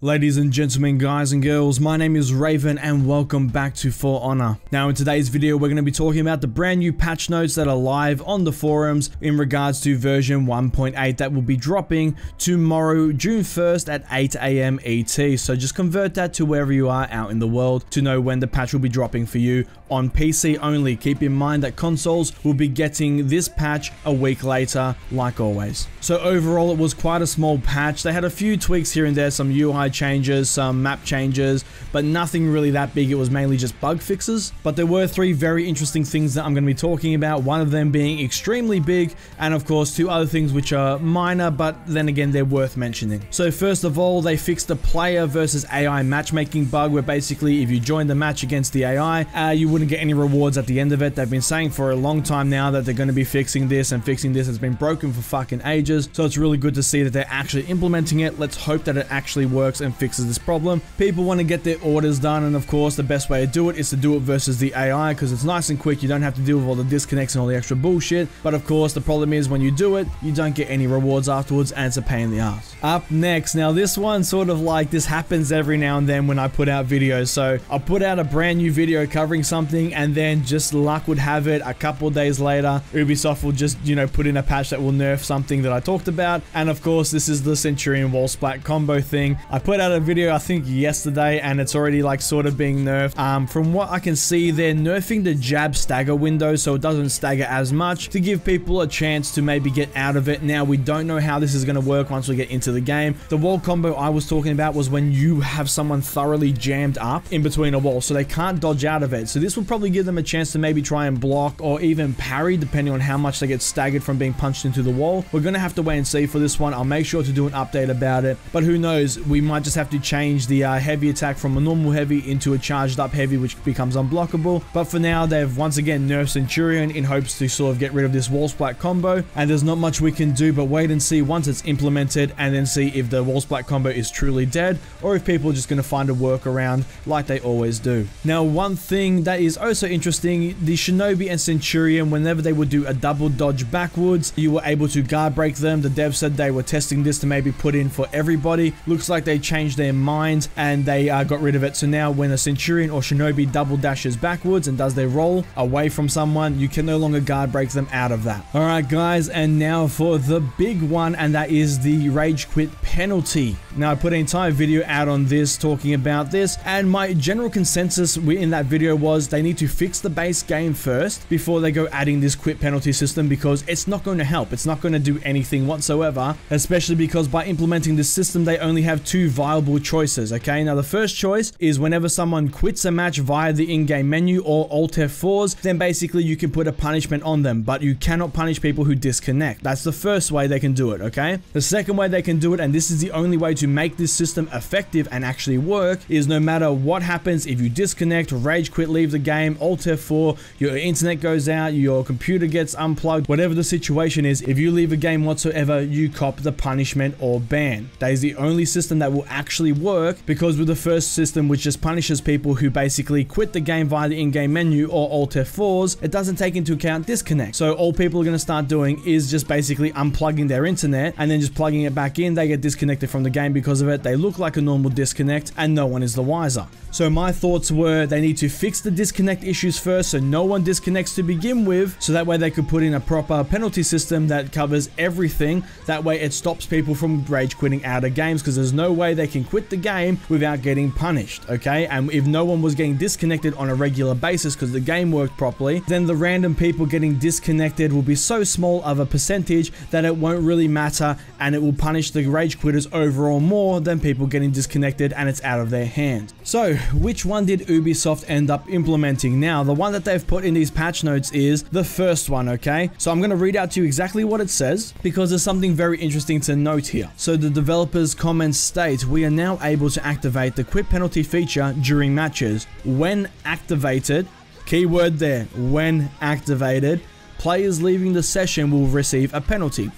Ladies and gentlemen, guys and girls, my name is Raven and welcome back to For Honor. Now in today's video we're going to be talking about the brand new patch notes that are live on the forums in regards to version 1.8 that will be dropping tomorrow, June 1st at 8 AM ET. So just convert that to wherever you are out in the world to know when the patch will be dropping for you on PC only. Keep in mind that consoles will be getting this patch a week later like always. So overall it was quite a small patch. They had a few tweaks here and there, some UI changes, some map changes, but nothing really that big. It was mainly just bug fixes. But there were three very interesting things that I'm going to be talking about, one of them being extremely big, and of course two other things which are minor, but then again they're worth mentioning. So first of all, they fixed the player versus AI matchmaking bug, where basically if you join the match against the AI, you wouldn't get any rewards at the end of it. They've been saying for a long time now that they're going to be fixing this, and fixing this has been broken for fucking ages. So it's really good to see that they're actually implementing it. Let's hope that it actually works and fixes this problem. People want to get their orders done, and of course the best way to do it is to do it versus the AI, because it's nice and quick. You don't have to deal with all the disconnects and all the extra bullshit. But of course the problem is when you do it, you don't get any rewards afterwards, and it's a pain in the ass. Up next, now this one sort of like, this happens every now and then when I put out videos. So I'll put out a brand new video covering something, and then just luck would have it, a couple of days later Ubisoft will just, you know, put in a patch that will nerf something that I talked about. And of course this is the Centurion wall splat combo thing. I put out a video I think yesterday and it's already like sort of being nerfed. From what I can see, they're nerfing the jab stagger window so it doesn't stagger as much, to give people a chance to maybe get out of it. Now we don't know how this is going to work once we get into the game. The wall combo I was talking about was when you have someone thoroughly jammed up in between a wall so they can't dodge out of it. So this will probably give them a chance to maybe try and block or even parry, depending on how much they get staggered from being punched into the wall. We're going to have to wait and see for this one. I'll make sure to do an update about it, but who knows, we might just have to change the heavy attack from a normal heavy into a charged up heavy, which becomes unblockable. But for now, they've once again nerfed Centurion in hopes to sort of get rid of this wall splat combo, and there's not much we can do but wait and see once it's implemented, and then see if the wall splat combo is truly dead or if people are just going to find a workaround like they always do. Now one thing that is also interesting, the Shinobi and Centurion, whenever they would do a double dodge backwards, you were able to guard break them. The devs said they were testing this to maybe put in for everybody. Looks like they changed their mind and they got rid of it. So now when a Centurion or Shinobi double dashes backwards and does their roll away from someone, you can no longer guard break them out of that. Alright guys, and now for the big one, and that is the rage quit penalty. Now I put an entire video out on this talking about this, and my general consensus in that video was they need to fix the base game first before they go adding this quit penalty system, because it's not going to help. It's not going to do anything whatsoever, especially because by implementing this system they only have two viable choices. Okay, now the first choice is whenever someone quits a match via the in-game menu or Alt F4s, then basically you can put a punishment on them, but you cannot punish people who disconnect. That's the first way they can do it. Okay, the second way they can do it, and this is the only way to make this system effective and actually work, is no matter what happens, if you disconnect, rage quit, leave the game, Alt F4, your internet goes out, your computer gets unplugged, whatever the situation is, if you leave a game whatsoever, you cop the punishment or ban. That is the only system that will actually work, because with the first system, which just punishes people who basically quit the game via the in-game menu or Alt F4s, it doesn't take into account disconnect. So all people are going to start doing is just basically unplugging their internet and then just plugging it back in. They get disconnected from the game because of it. They look like a normal disconnect and no one is the wiser. So my thoughts were they need to fix the disconnect issues first so no one disconnects to begin with, so that way they could put in a proper penalty system that covers everything. That way it stops people from rage quitting out of games, because there's no way they can quit the game without getting punished. Okay, and if no one was getting disconnected on a regular basis because the game worked properly, then the random people getting disconnected will be so small of a percentage that it won't really matter, and it will punish the rage quitters overall more than people getting disconnected, and it's out of their hands. So which one did Ubisoft end up implementing? Now the one that they've put in these patch notes is the first one. Okay, so I'm going to read out to you exactly what it says, because there's something very interesting to note here. So the developers' comments state, we are now able to activate the quit penalty feature during matches. When activated, keyword there, when activated, players leaving the session will receive a penalty.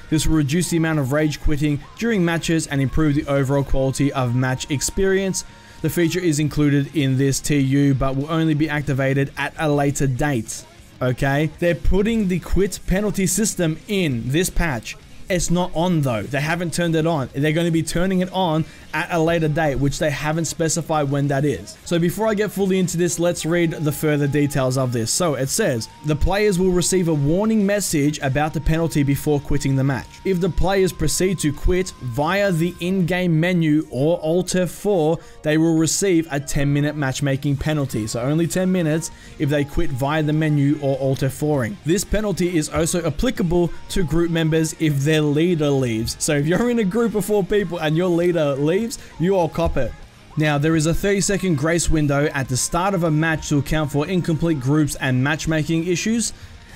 This will reduce the amount of rage quitting during matches and improve the overall quality of match experience. The feature is included in this TU but will only be activated at a later date. Okay, they're putting the quit penalty system in this patch It's not on though. They haven't turned it on. They're going to be turning it on at a later date, which they haven't specified when that is. So before I get fully into this, let's read the further details of this. So it says, the players will receive a warning message about the penalty before quitting the match. If the players proceed to quit via the in-game menu or Alt F4, they will receive a 10-minute matchmaking penalty. So only 10 minutes if they quit via the menu or Alt F4ing. This penalty is also applicable to group members if their leader leaves. So if you're in a group of 4 people and your leader leaves, you all cop it. Now, there is a 30-second grace window at the start of a match to account for incomplete groups and matchmaking issues,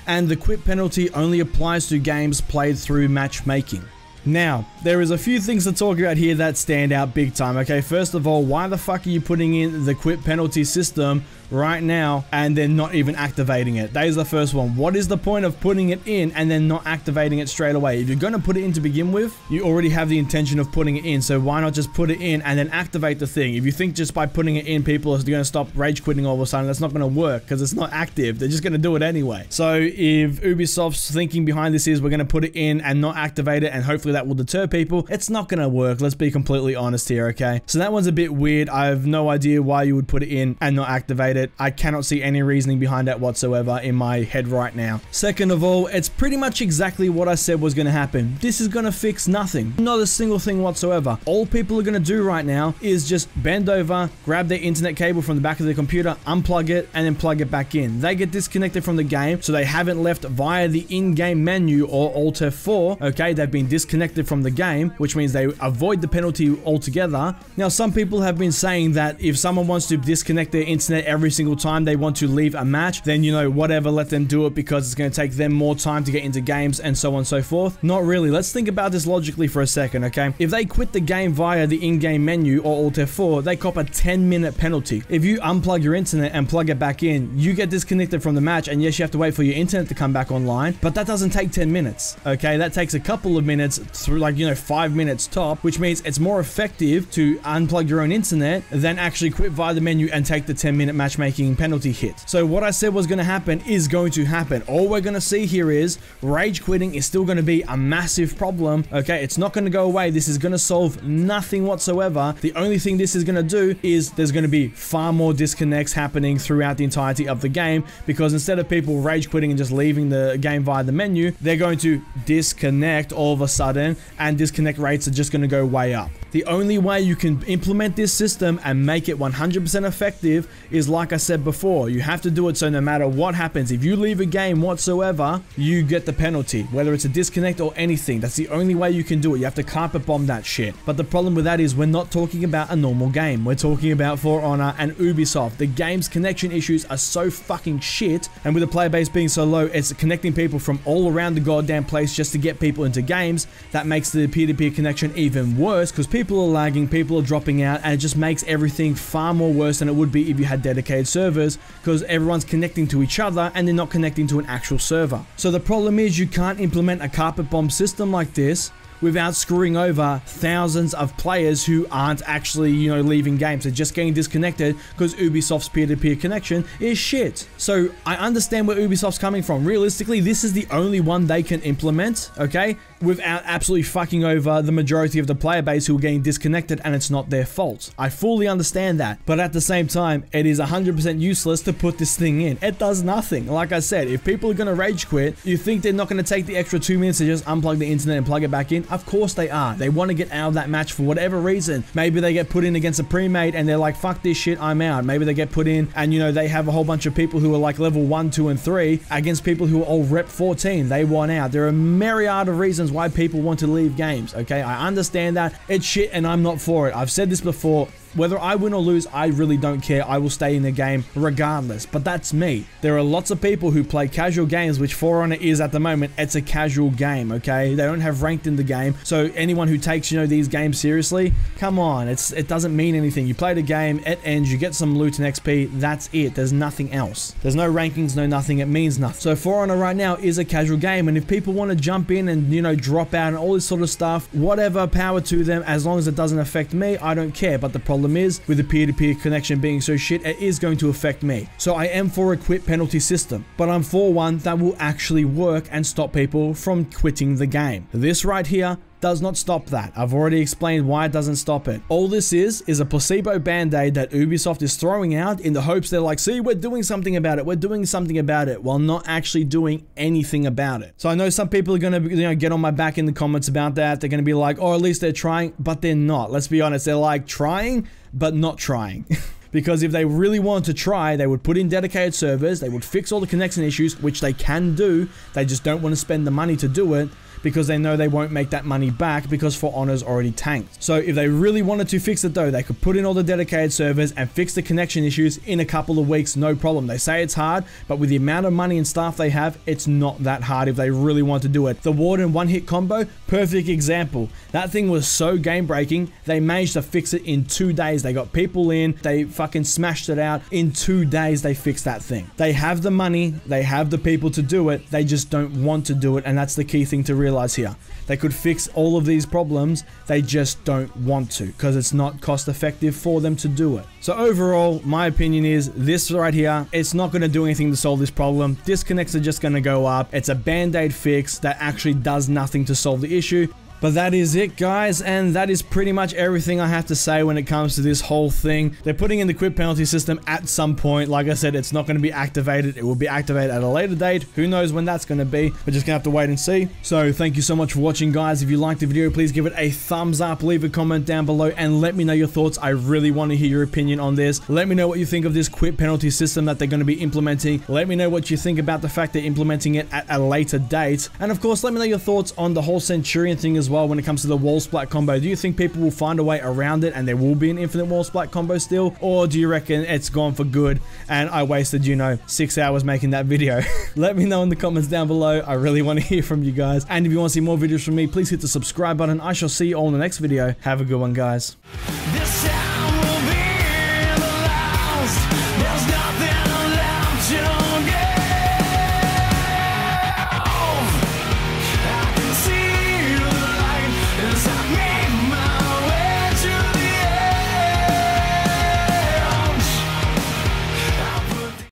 and the quit penalty only applies to games played through matchmaking. Now, there is a few things to talk about here that stand out big time, okay? First of all, why the fuck are you putting in the quit penalty system right now and then not even activating it? That is the first one. What is the point of putting it in and then not activating it straight away? If you're going to put it in to begin with, you already have the intention of putting it in, so why not just put it in and then activate the thing? If you think just by putting it in, people are going to stop rage quitting all of a sudden, that's not going to work because it's not active. They're just going to do it anyway. So if Ubisoft's thinking behind this is we're going to put it in and not activate it and hopefully that will deter people, it's not going to work. Let's be completely honest here, okay? So that one's a bit weird. I have no idea why you would put it in and not activate it. I cannot see any reasoning behind that whatsoever in my head right now. Second of all, it's pretty much exactly what I said was going to happen. This is going to fix nothing. Not a single thing whatsoever. All people are going to do right now is just bend over, grab their internet cable from the back of their computer, unplug it, and then plug it back in. They get disconnected from the game, so they haven't left via the in-game menu or Alt F4, okay? They've been disconnected from the game, which means they avoid the penalty altogether. Now, some people have been saying that if someone wants to disconnect their internet every single time they want to leave a match, then, you know, whatever, let them do it because it's going to take them more time to get into games and so on and so forth. Not really. Let's think about this logically for a second, okay? If they quit the game via the in-game menu or Alt F4, they cop a 10-minute penalty. If you unplug your internet and plug it back in, you get disconnected from the match, and yes, you have to wait for your internet to come back online, but that doesn't take 10 minutes, okay? That takes a couple of minutes through, like, you know, 5 minutes top, which means it's more effective to unplug your own internet than actually quit via the menu and take the 10-minute matchmaking penalty hit. So what I said was going to happen is going to happen. All we're going to see here is rage quitting is still going to be a massive problem, okay? It's not going to go away. This is going to solve nothing whatsoever. The only thing this is going to do is there's going to be far more disconnects happening throughout the entirety of the game, because instead of people rage quitting and just leaving the game via the menu, they're going to disconnect all of a sudden, and disconnect rates are just going to go way up. The only way you can implement this system and make it 100% effective is, like I said before, you have to do it so no matter what happens, if you leave a game whatsoever, you get the penalty, whether it's a disconnect or anything. That's the only way you can do it. You have to carpet bomb that shit. But the problem with that is we're not talking about a normal game. We're talking about For Honor and Ubisoft. The game's connection issues are so fucking shit, and with the player base being so low, it's connecting people from all around the goddamn place just to get people into games. That makes the peer-to-peer connection even worse because people are lagging, people are dropping out, and it just makes everything far more worse than it would be if you had dedicated servers, because everyone's connecting to each other and they're not connecting to an actual server. So the problem is you can't implement a carpet bomb system like this without screwing over thousands of players who aren't actually, you know, leaving games. They're just getting disconnected because Ubisoft's peer-to-peer connection is shit. So I understand where Ubisoft's coming from. Realistically, this is the only one they can implement, okay, without absolutely fucking over the majority of the player base who are getting disconnected, and it's not their fault. I fully understand that, but at the same time, it is 100% useless to put this thing in. It does nothing. Like I said, if people are going to rage quit, you think they're not going to take the extra 2 minutes to just unplug the internet and plug it back in? Of course they are. They want to get out of that match for whatever reason. Maybe they get put in against a pre-made and they're like, fuck this shit, I'm out. Maybe they get put in and, you know, they have a whole bunch of people who are like level 1, 2, and 3 against people who are all rep 14. They want out. There are a myriad of reasons why people want to leave games, okay? I understand that. It's shit and I'm not for it. I've said this before. Whether I win or lose, I really don't care. I will stay in the game regardless, but that's me. There are lots of people who play casual games, which For Honor is at the moment. It's a casual game, okay? They don't have ranked in the game, so anyone who takes, you know, these games seriously, come on, it doesn't mean anything. You play the game, it ends, you get some loot and XP, that's it. There's nothing else. There's no rankings, no nothing. It means nothing. So For Honor right now is a casual game, and if people want to jump in and, you know, drop out and all this sort of stuff, whatever, power to them. As long as it doesn't affect me, I don't care. But the problem problem is, with the peer-to-peer connection being so shit, it is going to affect me. So I am for a quit penalty system, but I'm for one that will actually work and stop people from quitting the game. This right here does not stop that. I've already explained why it doesn't stop it. All this is a placebo band-aid that Ubisoft is throwing out in the hopes they're like, see, we're doing something about it. We're doing something about it, while not actually doing anything about it. So I know some people are going to, get on my back in the comments about that. They're going to be like, oh, at least they're trying, but they're not. Let's be honest. They're like trying, but not trying. Because if they really wanted to try, they would put in dedicated servers, they would fix all the connection issues, which they can do. They just don't want to spend the money to do it, because they know they won't make that money back because For Honor's already tanked. So if they really wanted to fix it though, they could put in all the dedicated servers and fix the connection issues in a couple of weeks, no problem. They say it's hard, but with the amount of money and staff they have, it's not that hard if they really want to do it. The Warden one-hit combo, perfect example. That thing was so game-breaking, they managed to fix it in 2 days. They got people in, they fucking smashed it out. In 2 days, they fixed that thing. They have the money, they have the people to do it, they just don't want to do it, and that's the key thing to realize here. They could fix all of these problems, they just don't want to, because it's not cost effective for them to do it. So overall, my opinion is this right here, it's not going to do anything to solve this problem. Disconnects are just going to go up. It's a band-aid fix that actually does nothing to solve the issue. But that is it, guys, and that is pretty much everything I have to say when it comes to this whole thing. They're putting in the quit penalty system at some point. Like I said, it's not going to be activated. It will be activated at a later date. Who knows when that's going to be? We're just going to have to wait and see. So thank you so much for watching, guys. If you liked the video, please give it a thumbs up, leave a comment down below, and let me know your thoughts. I really want to hear your opinion on this. Let me know what you think of this quit penalty system that they're going to be implementing. Let me know what you think about the fact they're implementing it at a later date. And of course, let me know your thoughts on the whole Centurion thing as well when it comes to the wall splat combo. Do you think people will find a way around it and there will be an infinite wall splat combo still? Or do you reckon it's gone for good and I wasted, 6 hours making that video? Let me know in the comments down below. I really want to hear from you guys. And if you want to see more videos from me, please hit the subscribe button. I shall see you all in the next video. Have a good one, guys.